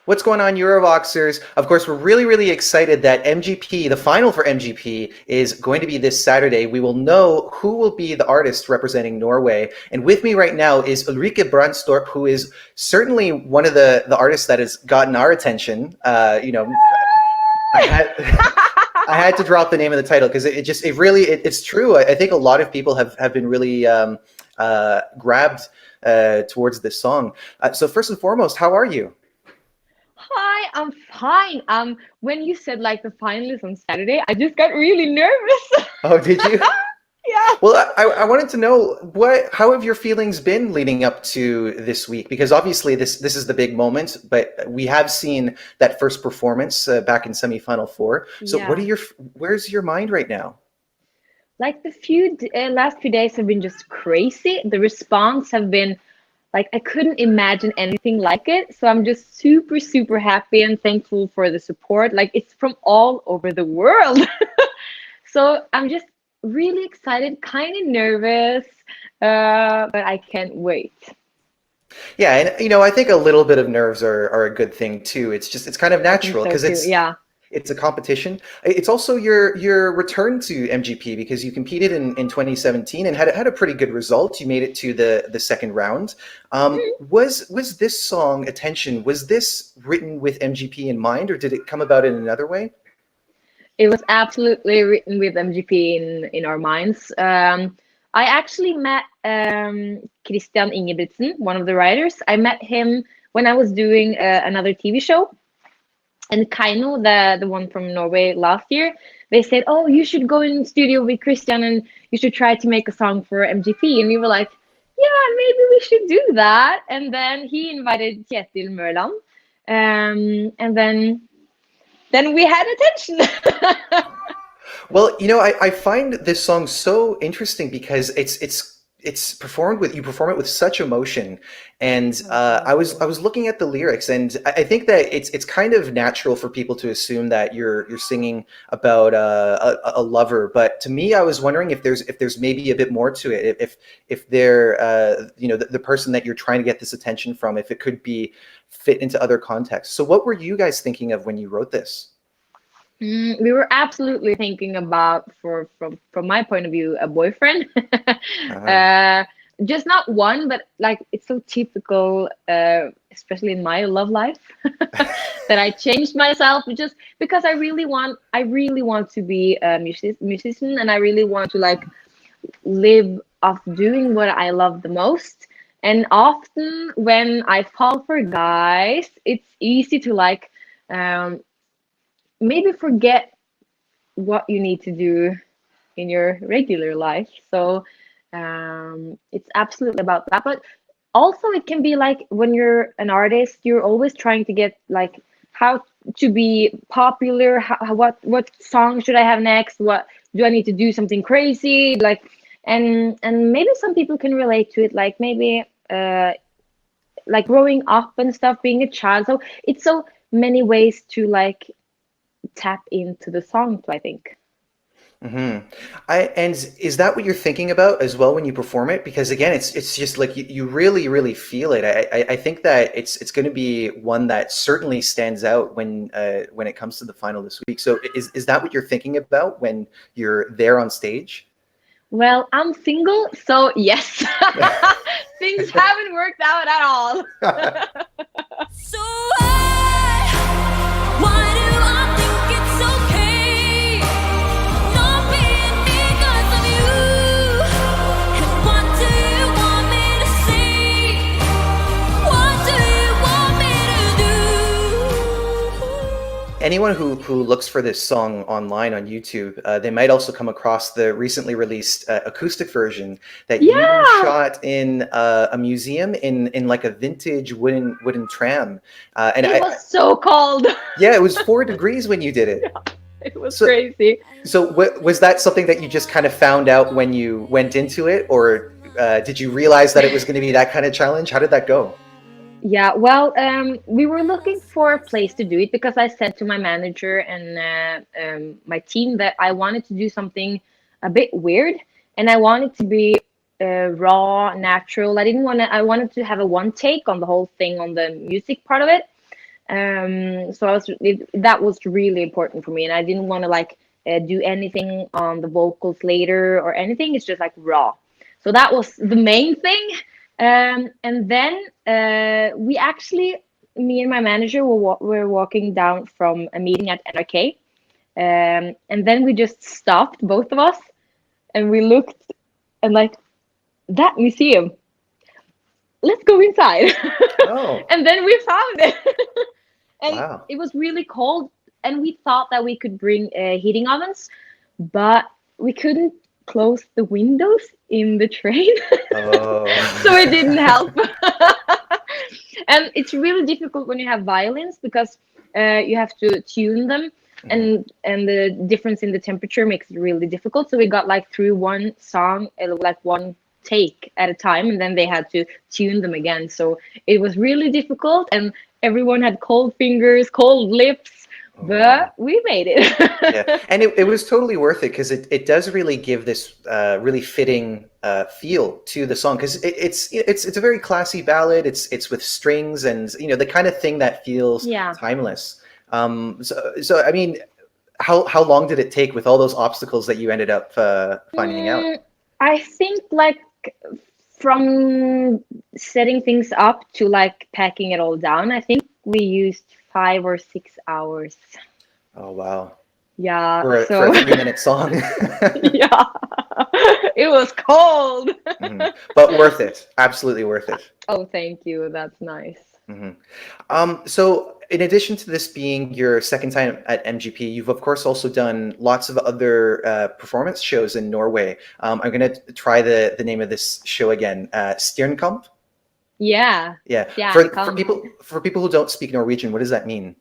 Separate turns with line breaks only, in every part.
What's going on, Eurovoxers? Of course, we're really, really excited that MGP, the final for MGP, is going to be this Saturday. We will know who will be the artist representing Norway. And with me right now is Ulrikke Brandstorp, who is certainly one of the artists that has gotten our attention. I had I had to drop the name of the title because it's true. I think a lot of people have been really grabbed towards this song. So first and foremost, how are you?
Hi, I'm fine. When you said like the final is on Saturday, I just got really nervous.
Oh, did you?
Yeah.
Well, I wanted to know how have your feelings been leading up to this week? Because obviously this is the big moment, but we have seen that first performance back in semifinal 4. So
Yeah.
where's your mind right now?
Like the last few days have been just crazy. The response have been like I couldn't imagine anything like it. So I'm just super, super happy and thankful for the support. Like it's from all over the world. So I'm just really excited, kind of nervous, but I can't wait.
Yeah, and I think a little bit of nerves are a good thing too. It's kind of
I think
natural
so
because
too. Yeah.
it's a competition. It's also your return to MGP because you competed in 2017 and had a pretty good result. You made it to the second round. Was this song Attention, was this written with MGP in mind, or did it come about in another way?
It was absolutely written with MGP in our minds. I actually met Christian Ingebrigtsen, one of the writers. I met him when I was doing another TV show. And Kaino, the one from Norway last year, they said, "Oh, you should go in studio with Christian and you should try to make a song for MGP." And we were like, "Yeah, maybe we should do that." And then he invited Kjetil Mørland, and then we had attention.
Well, I find this song so interesting because it's performed with you perform it with such emotion, and
Oh,
I
thank
was
you.
I was looking at the lyrics, and I think that it's kind of natural for people to assume that you're singing about a lover, but to me, I was wondering if there's maybe a bit more to it, if they're the person that you're trying to get this attention from, if it could be fit into other contexts. So, what were you guys thinking of when you wrote this?
We were absolutely thinking about, from my point of view, a boyfriend.
Uh,
uh, just not one, but like it's so typical, especially in my love life, that I changed myself just because I really want to be a musician, and I really want to like live off doing what I love the most. And often when I fall for guys, it's easy to like um, maybe forget what you need to do in your regular life. So it's absolutely about that. But also, it can be like when you're an artist, you're always trying to get like how to be popular. What song should I have next? What do I need to do something crazy? Like, and maybe some people can relate to it. Like maybe like growing up and stuff, being a child. So it's so many ways to like tap into the song, I think.
hmm and is that what you're thinking about as well when you perform it? Because again, it's just like you really, really feel it. I think that it's going to be one that certainly stands out when it comes to the final this week. So is that what you're thinking about when you're there on stage?
Well, I'm single, so yes. Things haven't worked out at all.
So why do I think it's okay not being because of you? And what do you want me to say? What do you want me to do?
Anyone who looks for this song online on YouTube, they might also come across the recently released acoustic version that you
Yeah,
shot in a museum in like a vintage wooden tram, and
it was so cold.
yeah, it was 4 degrees when you did it.
It was
So
crazy.
was that something that you just kind of found out when you went into it, or did you realize that it was going to be that kind of challenge? How did that go?
Yeah, well, we were looking for a place to do it because I said to my manager and my team that I wanted to do something a bit weird. and I wanted to be raw, natural. I wanted to have a one take on the whole thing, on the music part of it. So that was really important for me, and I didn't want to like do anything on the vocals later or anything. It's just like raw. So that was the main thing. And then we actually, me and my manager were walking down from a meeting at NRK, and then we just stopped, both of us, and we looked and like, that museum. Let's go inside.
Oh,
And then we found it. And
wow.
it was really cold, and we thought that we could bring heating ovens, but we couldn't close the windows in the train.
Oh.
So it didn't help. And it's really difficult when you have violins, because you have to tune them, and the difference in the temperature makes it really difficult. So we got like through one song, like one take at a time, and then they had to tune them again. So it was really difficult, and everyone had cold fingers, cold lips,
Oh, wow.
but we made it.
Yeah, and it was totally worth it, because it does really give this really fitting feel to the song, because it's a very classy ballad. It's with strings, and you know, the kind of thing that feels
Yeah.
timeless. So I mean, how long did it take with all those obstacles that you ended up finding out?
I think like from setting things up to like packing it all down, I think we used 5 or 6 hours.
Oh wow,
Yeah,
for
so
a 3-minute song.
yeah, it was cold.
Mhm. But worth it, absolutely worth it.
Oh, thank you. That's nice.
So in addition to this being your second time at MGP, you've of course also done lots of other performance shows in Norway. I'm going to try the name of this show again, Stjernkamp.
Yeah,
Yeah.
yeah.
For people who don't speak Norwegian, what does that mean?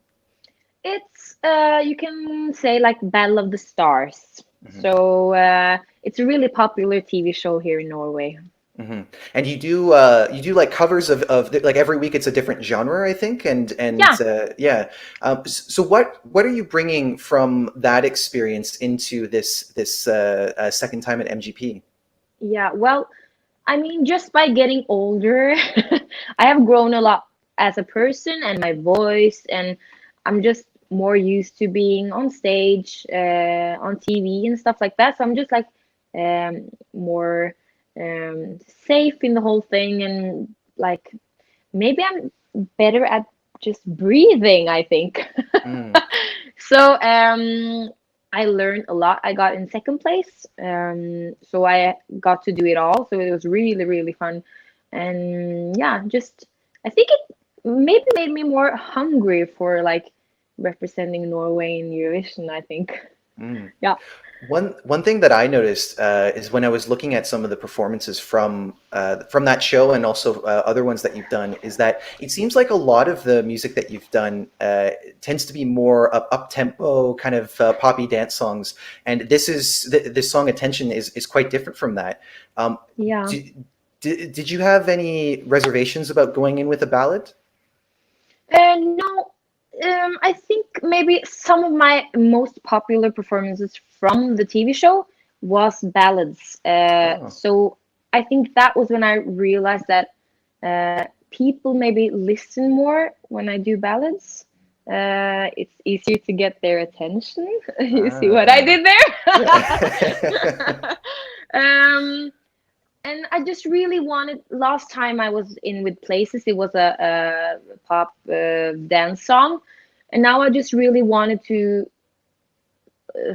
It's you can say like Battle of the Stars. So it's a really popular TV show here in Norway.
And you do like covers of like every week it's a different genre, I think, and
Yeah.
yeah. So what are you bringing from that experience into this second time at MGP?
Yeah, well, I mean, just by getting older, I have grown a lot as a person and my voice, and I'm just more used to being on stage, on TV and stuff like that. So I'm just like more safe in the whole thing, and like maybe I'm better at just breathing, I think.
Mm.
So I learned a lot. I got in second place, so I got to do it all. So it was really, really fun, and yeah, just I think it maybe made me more hungry for like representing Norway in Eurovision, I think.
Mm.
Yeah.
One thing that I noticed is when I was looking at some of the performances from that show, and also other ones that you've done, is that it seems like a lot of the music that you've done tends to be more up tempo kind of poppy dance songs, and this song "Attention" is quite different from that.
Yeah.
Did you have any reservations about going in with a ballad?
No, I think maybe some of my most popular performances from the TV show was ballads.
Oh.
So I think that was when I realized that people maybe listen more when I do ballads. It's easier to get their attention. You see what I did there? And I just really wanted. Last time I was in with Places, it was a pop dance song, and now I just really wanted to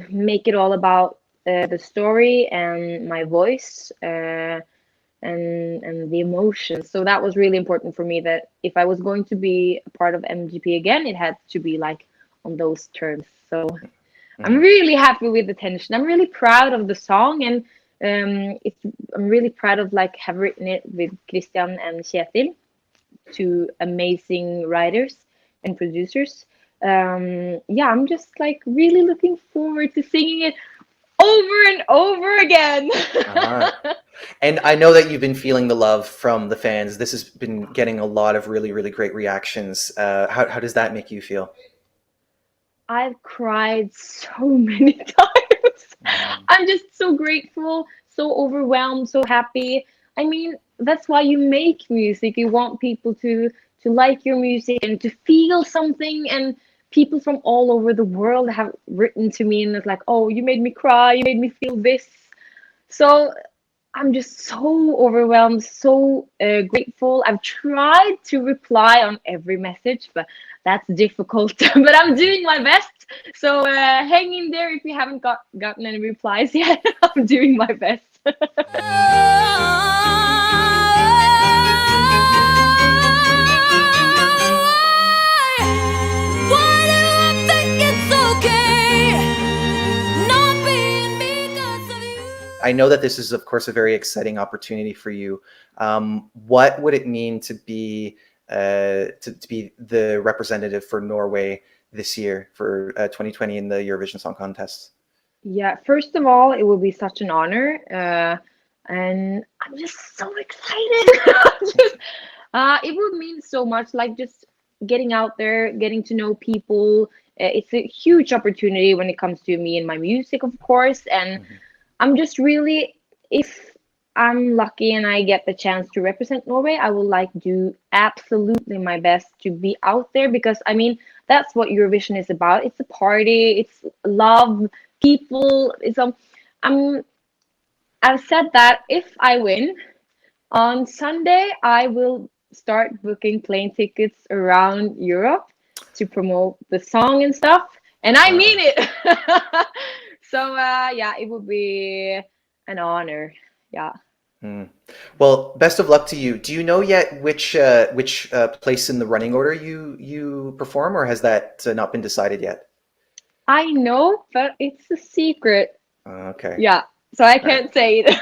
make it all about the story and my voice and the emotions. So that was really important for me, that if I was going to be a part of MGP again, it had to be like on those terms. So I'm really happy with Attention. I'm really proud of the song, and I'm really proud of like have written it with Christian and Kjetil, two amazing writers and producers. Yeah, I'm just like really looking forward to singing it over and over again.
And I know that you've been feeling the love from the fans. This has been getting a lot of really, really great reactions. How does that make you feel?
I've cried so many times. I'm just so grateful, so overwhelmed, so happy. I mean, that's why you make music. You want people to like your music and to feel something. And people from all over the world have written to me and it's like, oh, you made me cry, you made me feel this. So I'm just so overwhelmed, so grateful. I've tried to reply on every message, but that's difficult. But I'm doing my best. So hang in there if you haven't gotten any replies yet. I'm doing my best.
Why do I think it's okay not being because of you?
I know that this is, of course, a very exciting opportunity for you. What would it mean to be the representative for Norway this year for 2020 in the Eurovision Song Contest?
Yeah, first of all, it will be such an honor. And I'm just so excited. Just, it would mean so much, like just getting out there, getting to know people. It's a huge opportunity when it comes to me and my music, of course. And I'm just really, if I'm lucky and I get the chance to represent Norway, I will like do absolutely my best to be out there because I mean that's what Eurovision is about. It's a party, it's love, people. I'm I've said that if I win on Sunday, I will start booking plane tickets around Europe to promote the song and stuff. And I mean it. So yeah, it would be an honor. Yeah.
Well, best of luck to you. Do you know yet which place in the running order you perform, or has that not been decided yet?
I know, but it's a secret.
Okay.
Yeah. So I can't say it.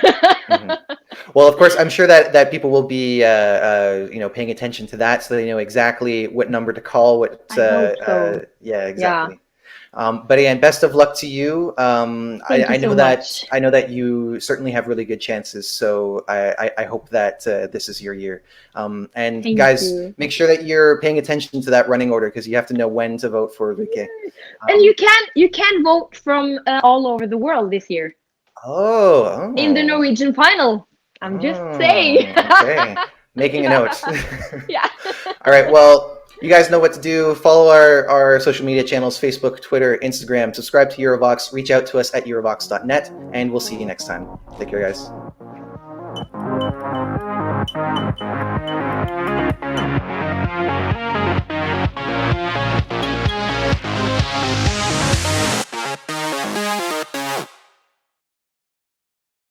Well, of course, I'm sure that people will be paying attention to that, so they know exactly what number to call. What
I hope so.
yeah, exactly. But again, best of luck to you.
Thank
I
you
know
so
that
much.
I know that you certainly have really good chances. So I hope that this is your year. And
Thank
guys,
you.
make sure that you're paying attention to that running order because you have to know when to vote for Ulrikke.
And you can vote from all over the world this year in the
Oh.
Norwegian final. I'm just saying.
Okay. Making a note.
Yeah.
All right. Well, you guys know what to do. Follow our social media channels, Facebook, Twitter, Instagram. Subscribe to Eurovoxx. Reach out to us at eurovoxx.net, and we'll see you next time. Take care, guys.